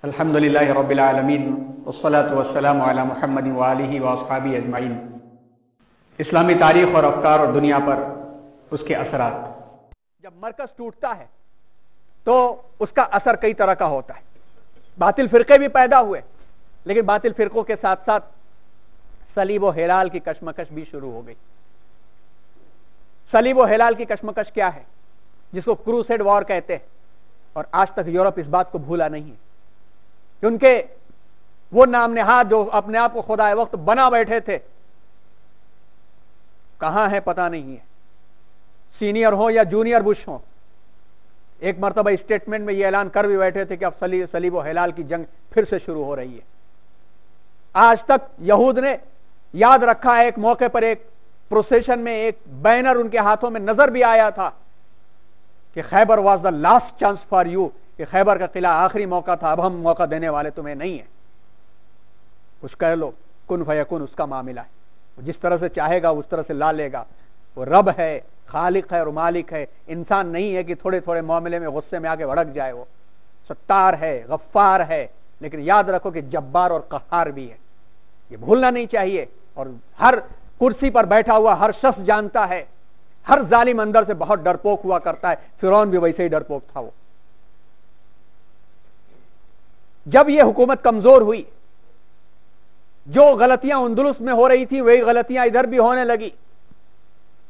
الحمدللہ رب العالمین والصلاة والسلام علی محمد وآلہ واصحابہ اجمعین۔ اسلامی تاریخ اور افکار اور دنیا پر اس کے اثرات۔ جب مرکز ٹوٹتا ہے تو اس کا اثر کئی طرح کا ہوتا ہے۔ باطل فرقے بھی پیدا ہوئے، لیکن باطل فرقوں کے ساتھ ساتھ صلیب و ہلال کی کشمکش بھی شروع ہو گئی۔ صلیب و ہلال کی کشمکش کیا ہے؟ جس کو کروسیڈ وار کہتے ہیں، اور آج تک یورپ اس بات کو بھولا نہیں ہے کہ ان کے وہ نام نہاد جو اپنے آپ کو خدا وقت بنا بیٹھے تھے کہاں ہے پتہ نہیں ہے، سینئر ہو یا جونیئر بش ہو۔ ایک مرتبہ اسٹیٹمنٹ میں یہ اعلان کر بھی بیٹھے تھے کہ اب صلیب و ہلال کی جنگ پھر سے شروع ہو رہی ہے۔ آج تک یہود نے یاد رکھا ہے، ایک موقع پر ایک پروسیشن میں ایک بینر ان کے ہاتھوں میں نظر بھی آیا تھا کہ Khyber was the last chance for you, کہ خیبر کا قلعہ آخری موقع تھا، اب ہم موقع دینے والے تمہیں نہیں ہیں۔ کچھ کہہ لو، کن فیکون اس کا معاملہ ہے، جس طرح سے چاہے گا اس طرح سے لا لے گا۔ وہ رب ہے، خالق ہے اور مالک ہے، انسان نہیں ہے کہ تھوڑے تھوڑے معاملے میں غصے میں آگے بھڑک جائے۔ وہ ستار ہے، غفار ہے، لیکن یاد رکھو کہ جبار اور قہار بھی ہے، یہ بھولنا نہیں چاہیے۔ اور ہر کرسی پر بیٹھا ہوا ہر شخص جانتا ہے، ہر ظالم اندر سے بہت ڈرپوک ہوا کرتا ہے۔ فرعون بھی ویسے ہی ڈرپوک تھا۔ وہ جب یہ حکومت کمزور ہوئی، جو غلطیاں اندلس میں ہو رہی تھی وہی غلطیاں ادھر بھی ہونے لگی،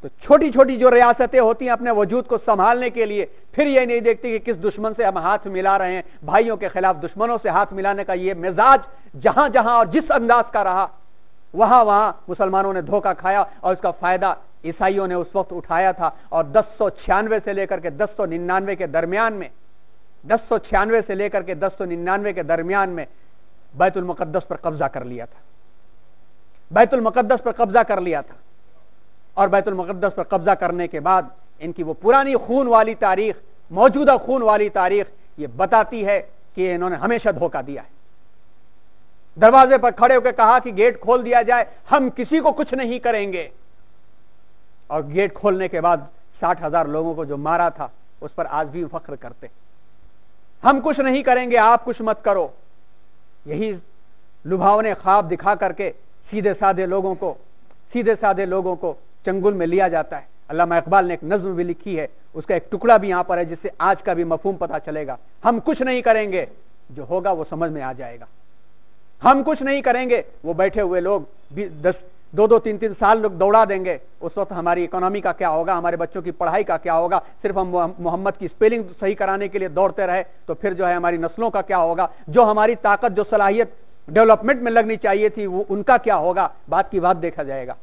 تو چھوٹی چھوٹی جو ریاستیں ہوتی ہیں اپنے وجود کو سنبھالنے کے لیے پھر یہ نہیں دیکھتی کہ کس دشمن سے ہم ہاتھ ملا رہے ہیں۔ بھائیوں کے خلاف دشمنوں سے ہاتھ ملانے کا یہ مزاج جہاں جہاں اور جس انداز کا رہا، وہاں وہاں مسلمانوں نے دھوکہ کھایا، اور اس کا فائدہ عیسائیوں نے اس وقت اٹھایا تھا۔ اور 1096 سے لے کر کے 1099 کے درمیان میں 1096 سے لے کر کے 1099 کے درمیان میں بیت المقدس پر قبضہ کر لیا تھا، بیت المقدس پر قبضہ کر لیا تھا۔ اور بیت المقدس پر قبضہ کرنے کے بعد ان کی وہ پرانی خون والی تاریخ، موجودہ خون والی تاریخ یہ بتاتی ہے کہ انہوں نے ہمیشہ دھوکہ دیا ہے۔ دروازے پر کھڑے ہو کے کہا کہ گیٹ کھول دیا جائے، ہم کسی کو کچھ نہیں کریں گے، اور گیٹ کھولنے کے بعد 60,000 لوگوں کو جو مارا تھا اس پر آج بھی فخر کرتے، ہم کچھ نہیں کریں گے، آپ کچھ مت کرو۔ یہی لبھاونے خواب دکھا کر کے سیدھے سادے لوگوں کو چنگل میں لیا جاتا ہے۔ علامہ اقبال نے ایک نظم بھی لکھی ہے، اس کا ایک ٹکڑا بھی یہاں پر ہے جس سے آج کا بھی مفہوم پتہ چلے گا۔ ہم کچھ نہیں کریں گے، جو ہوگا وہ سمجھ میں آ جائے گا۔ ہم کچھ نہیں کریں گے، وہ بیٹھے ہوئے لوگ 2-3 سال لوگ دوڑا دیں گے، اس وقت ہماری اکانومی کا کیا ہوگا، ہمارے بچوں کی پڑھائی کا کیا ہوگا۔ صرف ہم محمد کی سپیلنگ صحیح کرانے کے لیے دوڑتے رہے تو پھر جو ہے ہماری نسلوں کا کیا ہوگا، جو ہماری طاقت جو صلاحیت ڈیولپمنٹ میں لگنی چاہیے تھی وہ ان کا کیا ہوگا، بات کی بات دیکھا جائے گا۔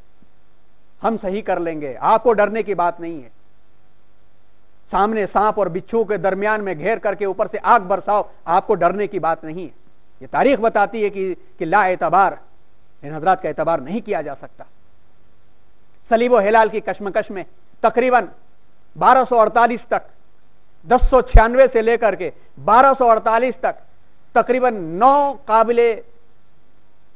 ہم صحیح کر لیں گے، آپ کو ڈرنے کی بات نہیں ہے۔ سامنے سانپ اور بچھو کے درمیان میں گھیر کر کے اوپر سے آگ برساؤ، آپ کو ڈرنے کی بات نہیں ہے۔ یہ تاریخ بتاتی ہے کہ لا اعتبار، ان حضرات کا اعتبار نہیں کیا جا سکتا۔ صلیب و ہلال کی کشمکش میں تقریباً 1248 تک، 1096 سے لے کر کے 1248 تک تقریباً 9 قابل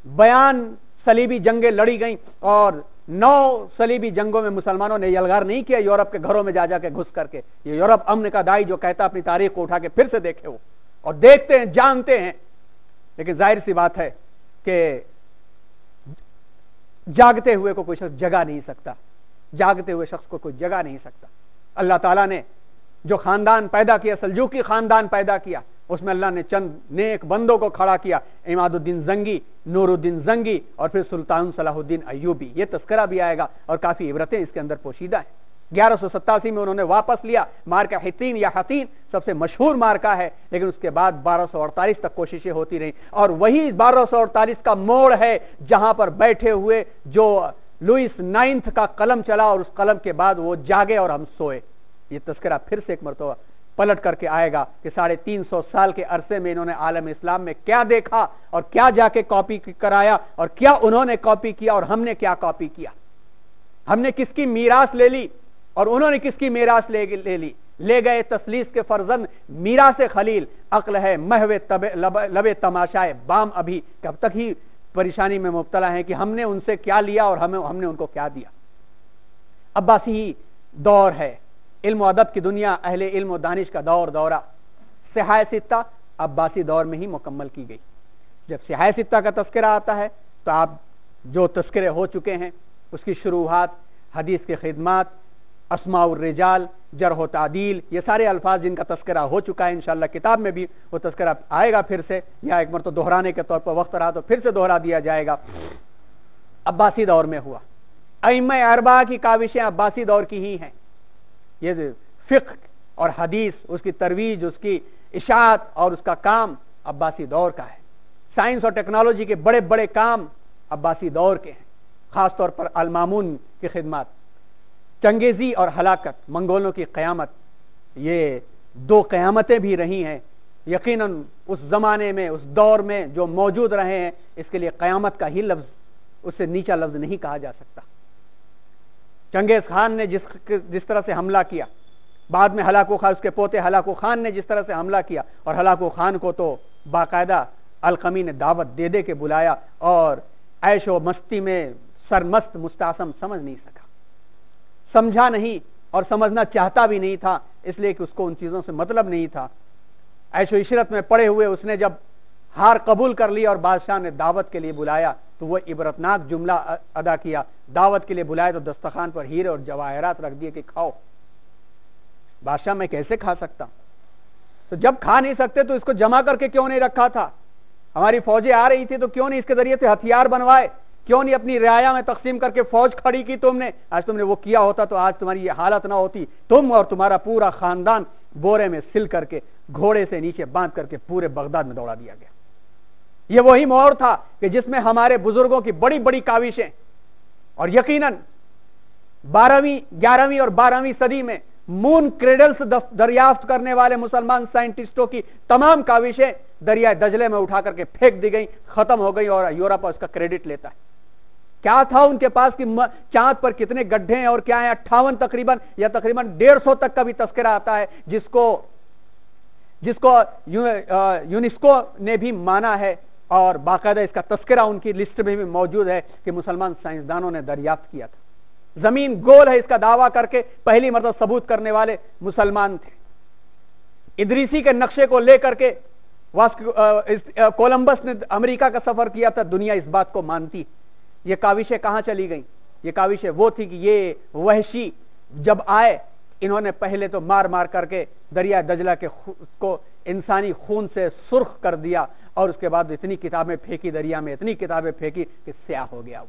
بیان صلیبی جنگیں لڑی گئیں، اور 9 صلیبی جنگوں میں مسلمانوں نے یلغار نہیں کیا یورپ کے گھروں میں جا جا کے گھس کر کے۔ یہ یورپ امن کا دائی جو کہتا اپنی تاریخ کو اٹھا کے پھر سے دیکھے وہ، اور دیکھتے ہیں، جانتے ہیں، لیکن ظاہر سی بات ہے کہ جاگتے ہوئے کو کوئی شخص جگا نہیں سکتا، جاگتے ہوئے شخص کو کوئی جگا نہیں سکتا۔ اللہ تعالیٰ نے جو خاندان پیدا کیا، سلجوقی خاندان پیدا کیا، اس میں اللہ نے چند نیک بندوں کو کھڑا کیا، عماد الدین زنگی، نور الدین زنگی، اور پھر سلطان صلاح الدین ایوبی۔ یہ تذکرہ بھی آئے گا اور کافی عبرتیں اس کے اندر پوشیدہ ہیں۔ 1187 میں انہوں نے واپس لیا مارکہ حطین یا حطین، سب سے مشہور مارکہ ہے، لیکن اس کے بعد 1248 تک کوششیں ہوتی رہیں، اور وہی 1248 کا موڑ ہے جہاں پر بیٹھے ہوئے جو لوئس 9 کا قلم چلا، اور اس قلم کے بعد وہ جاگے اور ہم سوئے۔ یہ تذکرہ پھر سے ایک مرتبہ پلٹ کر کے آئے گا کہ 350 سال کے عرصے میں انہوں نے عالم اسلام میں کیا دیکھا، اور کیا جا کے کاپی کرایا، اور کیا انہوں نے کاپی کیا اور ہم نے کیا کاپی کیا۔ ہم نے کس کی میراث لے لی اور انہوں نے کس کی میراث لے لی۔ لے گئے تسلیس کے فرزند میراث خلیل، عقل ہے محو لب تماشائے بام، ابھی کب تک ہی پریشانی میں مبتلا ہیں کہ ہم نے ان سے کیا لیا اور ہم نے ان کو کیا دیا۔ عباسی دور ہے، علم و ادب کی دنیا، اہل علم و دانش کا دورہ، صحائے ستہ عباسی دور میں ہی مکمل کی گئی۔ جب سیاہ ستہ کا تذکرہ آتا ہے تو آپ جو تذکرے ہو چکے ہیں اس کی شروحات، حدیث کی خدمات، اسماء الرجال، جرح و تعدیل، یہ سارے الفاظ جن کا تذکرہ ہو چکا ہے، انشاءاللہ کتاب میں بھی وہ تذکرہ آئے گا پھر سے، یا ایک مرتبہ دہرانے کے طور پر وقت رہا تو پھر سے دہرا دیا جائے گا۔ عباسی دور میں ہوا، ائمہ اربعہ کی کاوشیں عباسی دور کی ہی ہیں۔ یہ فقہ اور حدیث، اس کی ترویج، اس کی اشاعت اور اس کا کام عباسی دور کا ہے۔ سائنس اور ٹیکنالوجی کے بڑے بڑے کام عباسی دور کے ہیں، خاص طور پر المامون کی خدمات۔ چنگیزی اور ہلاکت، منگولوں کی قیامت، یہ دو قیامتیں بھی رہی ہیں۔ یقیناً اس زمانے میں، اس دور میں جو موجود رہے ہیں، اس کے لیے قیامت کا ہی لفظ، اس سے نیچا لفظ نہیں کہا جا سکتا۔ چنگیز خان نے جس طرح سے حملہ کیا، بعد میں ہلاکو خان، اس کے پوتے ہلاکو خان نے جس طرح سے حملہ کیا، اور ہلاکو خان کو تو باقاعدہ القمی نے دعوت دے دے کے بلایا، اور عیش و مستی میں سرمست مستعصم سمجھ نہیں سکا، سمجھا نہیں اور سمجھنا چاہتا بھی نہیں تھا، اس لیے کہ اس کو ان چیزوں سے مطلب نہیں تھا۔ عیش و عشرت میں پڑے ہوئے اس نے جب ہار قبول کر لی اور بادشاہ نے دعوت کے لیے بلایا تو وہ عبرتناک جملہ ادا کیا، دعوت کے لیے بلایا تو دسترخوان پر ہیرے اور جواہرات رکھ دیے کہ کھاؤ۔ بادشاہ میں کیسے کھا سکتا؟ تو جب کھا نہیں سکتے تو اس کو جمع کر کے کیوں نہیں رکھا تھا؟ ہماری فوجیں آ رہی تھی تو کیوں نہیں اس کے ذریعے سے ہتھیار بنوائے؟ کیوں نہیں اپنی رعایا میں تقسیم کر کے فوج کھڑی کی تم نے؟ آج تم نے وہ کیا ہوتا تو آج تمہاری یہ حالت نہ ہوتی، تم اور تمہارا پورا خاندان بورے میں سل کر کے، گھوڑے سے نیچے باندھ کر کے پورے بغداد میں دوڑا دیا گیا۔ یہ وہی موڑ تھا کہ جس میں ہمارے بزرگوں کی بڑی بڑی کاوشیں، اور یقیناً 12ویں 11ویں اور 12ویں صدی میں مون کریڈلز دریافت کرنے والے مسلمان سائنٹسٹوں کی تمام کاوشیں دریائے دجلے میں اٹھا کر کے پھینک دی گئیں، ختم ہو گئی، اور یورپ اس کا کریڈٹ لیتا ہے۔ کیا تھا ان کے پاس کہ چاند پر کتنے گڈھے ہیں اور کیا ہیں؟ 58 تقریباً یا تقریباً 150 تک کا بھی تذکرہ آتا ہے، جس کو یونیسکو نے بھی مانا ہے، اور باقاعدہ اس کا تذکرہ ان کی لسٹ میں بھی موجود ہے کہ مسلمان سائنسدانوں نے دریافت کیا تھا۔ زمین گول ہے اس کا دعویٰ کر کے پہلی مرتبہ ثبوت کرنے والے مسلمان تھے۔ ادریسی کے نقشے کو لے کر کے کولمبس نے امریکہ کا سفر کیا تھا، دنیا اس بات کو مانتی۔ یہ کاوشیں کہاں چلی گئیں؟ یہ کاوشیں وہ تھی کہ یہ وحشی جب آئے، انہوں نے پہلے تو مار مار کر کے دریا دجلہ کے کو انسانی خون سے سرخ کر دیا، اور اس کے بعد اتنی کتابیں پھینکی دریا میں، اتنی کتابیں پھینکی کہ سیاہ ہو گیا۔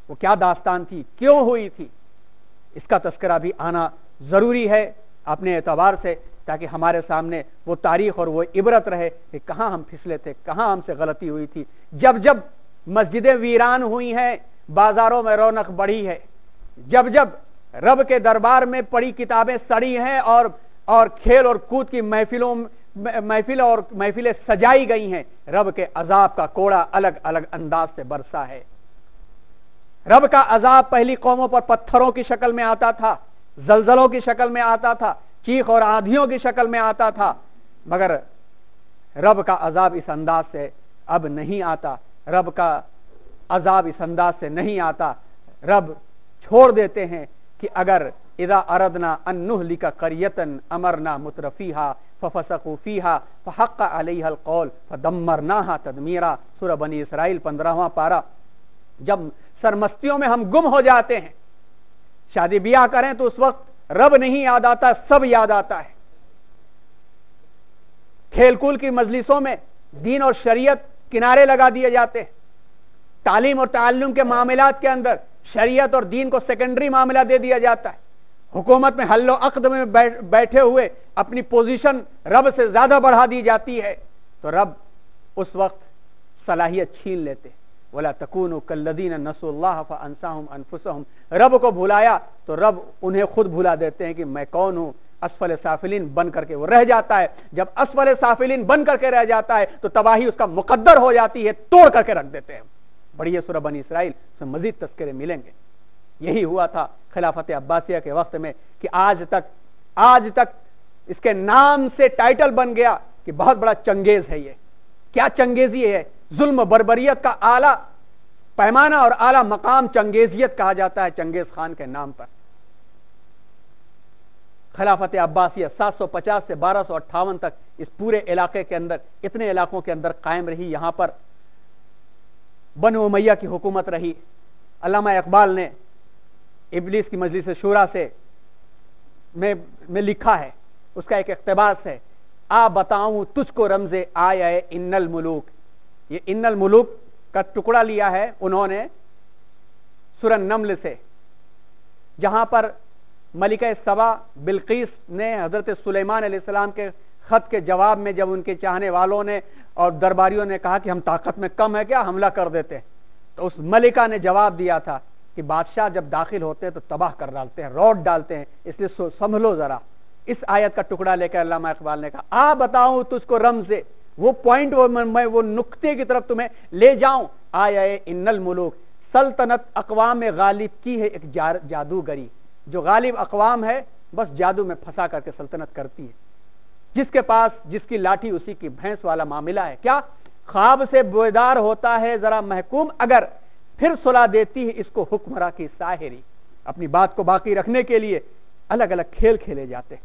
وہ کیا داستان تھی، کیوں ہوئی تھی، اس کا تذکرہ بھی آنا ضروری ہے اپنے اعتبار سے، تاکہ ہمارے سامنے وہ تاریخ اور وہ عبرت رہے کہ کہاں ہم پھسلے تھے، کہاں ہم سے غلطی ہوئی تھی۔ جب جب مسجدیں ویران ہوئی ہیں، بازاروں میں رونق بڑھی ہے، جب جب رب کے دربار میں پڑھی کتابیں سڑی ہیں، اور کھیل اور کود کی محفلیں سجائی گئی ہیں، رب کے عذاب کا کوڑا الگ الگ انداز سے برسا ہے۔ رب کا عذاب پہلی قوموں پر پتھروں کی شکل میں آتا تھا، زلزلوں کی شکل میں آتا تھا، چیخ اور آندھیوں کی شکل میں آتا تھا، مگر رب کا عذاب اس انداز سے اب نہیں آتا۔ رب کا عذاب اس انداز سے نہیں آتا۔ رب چھوڑ دیتے ہیں کہ اگر اذا اردنا ان نہلک قریۃ امرنا مترفیہا ففسقوا فیہا فحق علیہا القول فدمرناہا تدمیرا، سورہ بنی اسرائیل 15واں پارہ۔ جب سرمستیوں میں ہم گم ہو جاتے ہیں، شادی بیاہ کریں تو اس وقت رب نہیں یاد آتا، سب یاد آتا ہے۔ کھیل کود کی مجلسوں میں دین اور شریعت کنارے لگا دیے جاتے ہیں، تعلیم اور تعلم کے معاملات کے اندر شریعت اور دین کو سیکنڈری معاملہ دے دیا جاتا ہے۔ حکومت میں حل و عقد میں بیٹھے ہوئے اپنی پوزیشن رب سے زیادہ بڑھا دی جاتی ہے، تو رب اس وقت صلاحیت چھین لیتے۔ وَلَا تَكُونُوا كَالَّذِينَ نَسُوا اللَّهَ فَأَنسَاهُمْ أَنفُسَهُمْ، رب کو بھلایا تو رب انہیں خود بھلا دیتے ہیں کہ میں کون ہوں۔ اسفل سافلین بن کر کے وہ رہ جاتا ہے۔ جب اسفل سافلین بن کر کے رہ جاتا ہے تو تباہی اس کا مقدر ہو جاتی ہے، توڑ کر کے رکھ دیتے ہیں۔ بڑی یہ سورہ بنی اسرائیل سے مزید تذکرے ملیں گے۔ یہی ہوا تھا خلافت عباسیہ کے وقت میں کہ آج تک اس کے نام سے ٹائٹل بن گیا کہ بہت بڑا چنگیز ہے۔ یہ کیا چنگیزی ہے؟ ظلم و بربریت کا اعلیٰ پیمانہ اور اعلیٰ مقام چنگیزیت کہا جاتا ہے چنگیز خان کے نام پر۔ خلافت عباسیہ 750 سے 1258 تک اس پورے علاقے کے اندر، اتنے علاقوں کے اندر قائم رہی. یہاں پر بنو امیہ کی حکومت رہی. علامہ اقبال نے ابلیس کی مجلس شورا سے میں لکھا ہے، اس کا ایک اقتباس ہے، آ بتاؤں تجھ کو رمز آیا ہے ان الملوک. یہ ان الملوک کا ٹکڑا لیا ہے انہوں نے سورہ نمل سے، جہاں پر ملکہ سبا بلقیس نے حضرت سلیمان علیہ السلام کے خط کے جواب میں جب ان کے چاہنے والوں نے اور درباریوں نے کہا کہ ہم طاقت میں کم ہے کیا، حملہ کر دیتے ہیں، تو اس ملکہ نے جواب دیا تھا کہ بادشاہ جب داخل ہوتے ہیں تو تباہ کر ڈالتے ہیں، روٹ ڈالتے ہیں، اس لیے سنبھلو ذرا. اس آیت کا ٹکڑا لے کر علامہ اقبال نے کہا آ بتاؤں تجھ کو رمز، وہ پوائنٹ میں وہ نقطے کی طرف تمہیں لے جاؤں. آیا ان الملوک، سلطنت اقوام غالب کی ہے ایک جادوگری. جو غالب اقوام ہے بس جادو میں پھنسا کر کے سلطنت کرتی ہے. جس کے پاس جس کی لاٹھی اسی کی بھینس والا معاملہ ہے. کیا خواب سے بیدار ہوتا ہے ذرا محکوم، اگر پھر صلح دیتی ہے اس کو حکمراں کی ساحری. اپنی بات کو باقی رکھنے کے لیے الگ الگ کھیل کھیلے جاتے ہیں.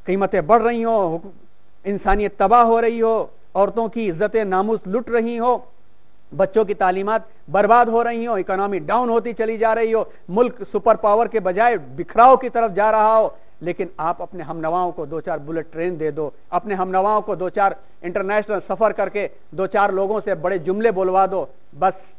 قیمتیں بڑھ رہی ہوں، انسانیت تباہ ہو رہی ہو، عورتوں کی عزت ناموس لٹ رہی ہو، بچوں کی تعلیمات برباد ہو رہی ہو، اکانومی ڈاؤن ہوتی چلی جا رہی ہو، ملک سپر پاور کے بجائے بکھراؤ کی طرف جا رہا ہو، لیکن آپ اپنے ہم نواؤں کو 2-4 بلٹ ٹرین دے دو، اپنے ہم نواؤں کو 2-4 انٹرنیشنل سفر کر کے 2-4 لوگوں سے بڑے جملے بولوا دو، بس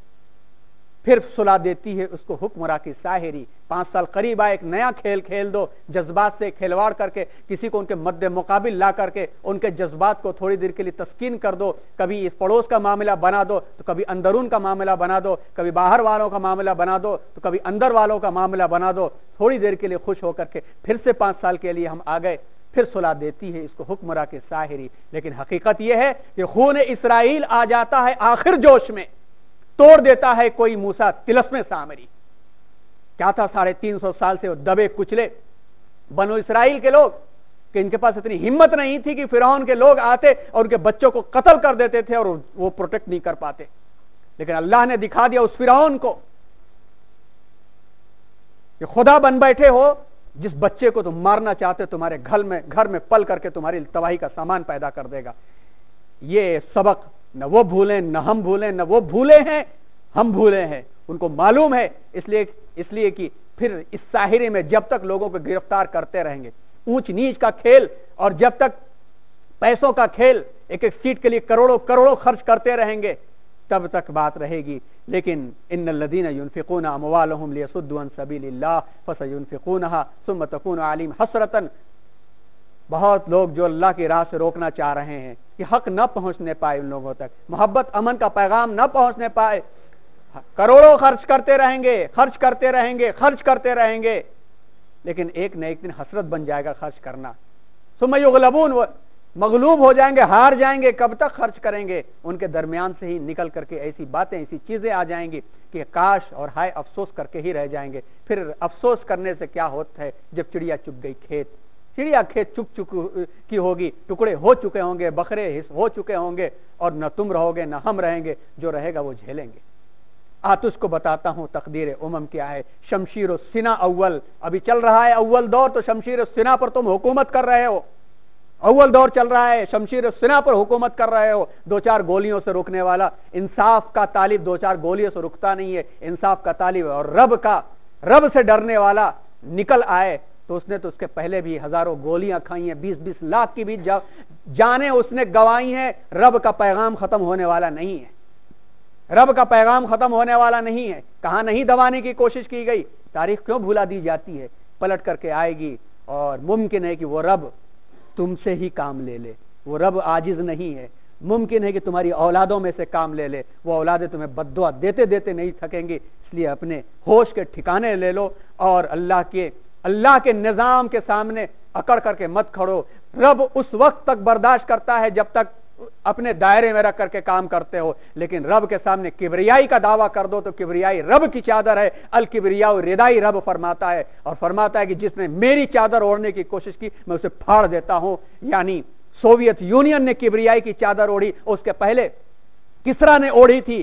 پھر صلح دیتی ہے اس کو حکمراں کی ساحری. 5 سال قریب آئے، ایک نیا کھیل کھیل دو، جذبات سے کھلواڑ کر کے کسی کو ان کے مد مقابل لا کر کے ان کے جذبات کو تھوڑی دیر کے لیے تسکین کر دو. کبھی اس پڑوس کا معاملہ بنا دو تو کبھی اندرون کا معاملہ بنا دو، کبھی باہر والوں کا معاملہ بنا دو تو کبھی اندر والوں کا معاملہ بنا دو. تھوڑی دیر کے لیے خوش ہو کر کے پھر سے 5 سال کے لیے ہم آ گئے، پھر صلح دیتی ہے اس کو حکمراں کی ساحری. لیکن حقیقت یہ ہے کہ خون اسرائیل آ جاتا ہے آخر جوش میں، توڑ دیتا ہے کوئی موسیٰ طلسم سامری. کیا تھا 350 سال سے وہ دبے کچلے بنو اسرائیل کے لوگ کہ ان کے پاس اتنی ہمت نہیں تھی کہ فرعون کے لوگ آتے اور ان کے بچوں کو قتل کر دیتے تھے اور وہ پروٹیکٹ نہیں کر پاتے. لیکن اللہ نے دکھا دیا اس فرعون کو کہ خدا بن بیٹھے ہو، جس بچے کو تم مارنا چاہتے تمہارے گھر میں پل کر کے تمہاری تباہی کا سامان پیدا کر دے گا. یہ سبق نہ وہ بھولیں نہ ہم بھولیں، نہ وہ بھولے ہیں ہم بھولے ہیں. ان کو معلوم ہے، اس لیے کہ پھر اس ساحرے میں جب تک لوگوں کو گرفتار کرتے رہیں گے، اونچ نیچ کا کھیل اور جب تک پیسوں کا کھیل، ایک ایک سیٹ کے لیے کروڑوں خرچ کرتے رہیں گے، تب تک بات رہے گی. لیکن ان الذين ينفقون اموالهم ليصدوا عن سبيل الله فسينفقونها ثم تكون عليهم حسرة. بہت لوگ جو اللہ کی راہ سے روکنا چاہ رہے ہیں کہ حق نہ پہنچنے پائے ان لوگوں تک، محبت امن کا پیغام نہ پہنچنے پائے، کروڑوں خرچ کرتے رہیں گے، لیکن ایک نہ ایک دن حسرت بن جائے گا خرچ کرنا. ثم یغلبون، مغلوب ہو جائیں گے، ہار جائیں گے. کب تک خرچ کریں گے؟ ان کے درمیان سے ہی نکل کر کے ایسی باتیں، ایسی چیزیں آ جائیں گی کہ کاش اور ہائے افسوس کر کے ہی رہ جائیں گے. پھر افسوس کرنے سے کیا ہوتا ہے؟ جب چڑیا چگ گئی کھیت، چڑیا کھیت چک کی ہوگی، ٹکڑے ہو چکے ہوں گے، بکرے ہو چکے ہوں گے، اور نہ تم رہو گے نہ ہم رہیں گے، جو رہے گا وہ جھیلیں گے. تجھ کو بتاتا ہوں تقدیر امم کیا ہے. شمشیر السنا اول، ابھی چل رہا ہے اول دور، تو شمشیر السنا پر تم حکومت کر رہے ہو. اول دور چل رہا ہے، شمشیر السنا پر حکومت کر رہے ہو. 2-4 گولیوں سے رکنے والا انصاف کا طالب 2-4 گولیوں سے رکتا نہیں ہے، انصاف کا طالب اور رب سے ڈرنے والا نکل آئے تو اس نے تو اس کے پہلے بھی ہزاروں گولیاں کھائی ہیں، 20-20 لاکھ کی بھی جانیں اس نے گوائی ہیں. رب کا پیغام ختم ہونے والا نہیں ہے، رب کا پیغام ختم ہونے والا نہیں ہے. کہاں نہیں دبانے کی کوشش کی گئی؟ تاریخ کیوں بھولا دی جاتی ہے؟ پلٹ کر کے آئے گی، اور ممکن ہے کہ وہ رب تم سے ہی کام لے لے. وہ رب عاجز نہیں ہے. ممکن ہے کہ تمہاری اولادوں میں سے کام لے لے. وہ اولادیں تمہیں بد دعا دیتے نہیں تھکیں گی. اس لیے اپنے ہوش کے ٹھکانے لے لو اور اللہ کے نظام کے سامنے اکڑ کر کے مت کھڑو. رب اس وقت تک برداشت کرتا ہے جب تک اپنے دائرے میں رکھ کر کے کام کرتے ہو، لیکن رب کے سامنے کبریائی کا دعویٰ کر دو تو کبریائی رب کی چادر ہے. الکبریاء ردائی، رب فرماتا ہے، اور فرماتا ہے کہ جس نے میری چادر اوڑھنے کی کوشش کی میں اسے پھاڑ دیتا ہوں. یعنی سوویت یونین نے کبریائی کی چادر اوڑھی، اس کے پہلے کسرا نے اوڑھی تھی.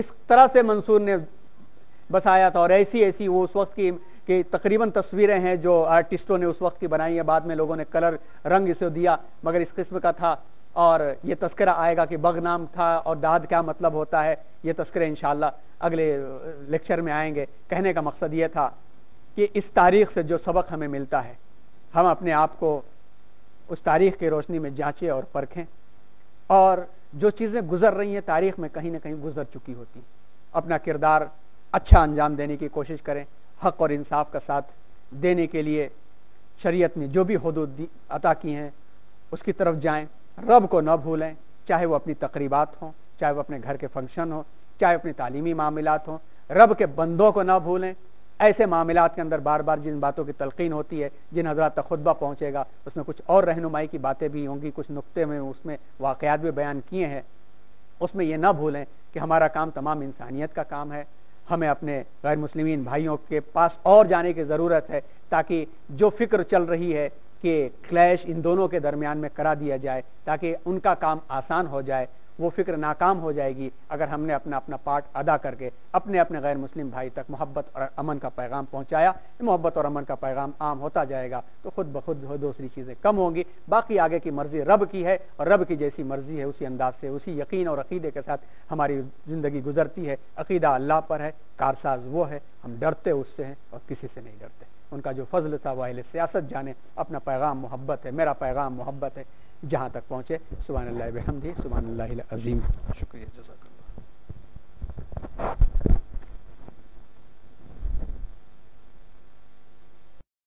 اس طرح سے منصور نے بسایا تھا، اور ایسی ایسی وہ اس وقت کی تقریباً تصویریں ہیں جو آرٹسٹوں نے اس وقت کی بنائی ہیں، بعد میں لوگوں نے کلر رنگ اسے دیا، مگر اس قسم کا تھا۔ اور یہ تذکرہ آئے گا کہ بغ نام تھا اور داد کیا مطلب ہوتا ہے، یہ تذکرے انشاءاللہ اگلے لیکچر میں آئیں گے۔ کہنے کا مقصد یہ تھا کہ اس تاریخ سے جو سبق ہمیں ملتا ہے، ہم اپنے آپ کو اس تاریخ کی روشنی میں جانچیں اور پرکھیں، اور جو چیزیں گزر رہی ہیں تاریخ میں کہیں نہ کہیں گزر چکی ہوتی، اپنا کردار اچھا انجام دینے کی کوشش کریں، حق اور انصاف کا ساتھ دینے کے لیے شریعت نے جو بھی حدود عطا کی ہیں اس کی طرف جائیں، رب کو نہ بھولیں، چاہے وہ اپنی تقریبات ہوں، چاہے وہ اپنے گھر کے فنکشن ہوں، چاہے اپنی تعلیمی معاملات ہوں، رب کے بندوں کو نہ بھولیں۔ ایسے معاملات کے اندر بار بار جن باتوں کی تلقین ہوتی ہے، جن حضرات تک خطبہ پہنچے گا، اس میں کچھ اور رہنمائی کی باتیں بھی ہوں گی، کچھ نقطے میں اس میں واقعات بھی بیان کیے ہیں، اس میں یہ نہ بھولیں کہ ہمارا کام تمام انسانیت کا کام ہے، ہمیں اپنے غیر مسلمین بھائیوں کے پاس اور جانے کی ضرورت ہے، تاکہ جو فکر چل رہی ہے کہ کلیش ان دونوں کے درمیان میں کرا دیا جائے تاکہ ان کا کام آسان ہو جائے، وہ فکر ناکام ہو جائے گی اگر ہم نے اپنا پارٹ ادا کر کے اپنے غیر مسلم بھائی تک محبت اور امن کا پیغام پہنچایا۔ محبت اور امن کا پیغام عام ہوتا جائے گا تو خود بخود دوسری چیزیں کم ہوں گی، باقی آگے کی مرضی رب کی ہے، اور رب کی جیسی مرضی ہے اسی انداز سے، اسی یقین اور عقیدے کے ساتھ ہماری زندگی گزرتی ہے۔ عقیدہ اللہ پر ہے، کارساز وہ ہے، ہم ڈرتے اس سے ہیں اور کسی سے نہیں ڈرتے۔ ان کا جو فضل تھا وہ اہل سیاست جانے، اپنا پیغام محبت ہے، میرا پیغام محبت ہے، جہاں تک پہنچے۔ سبحان اللہ بحمدہ، سبحان اللہ العظیم۔ شکریہ، جزاک اللہ۔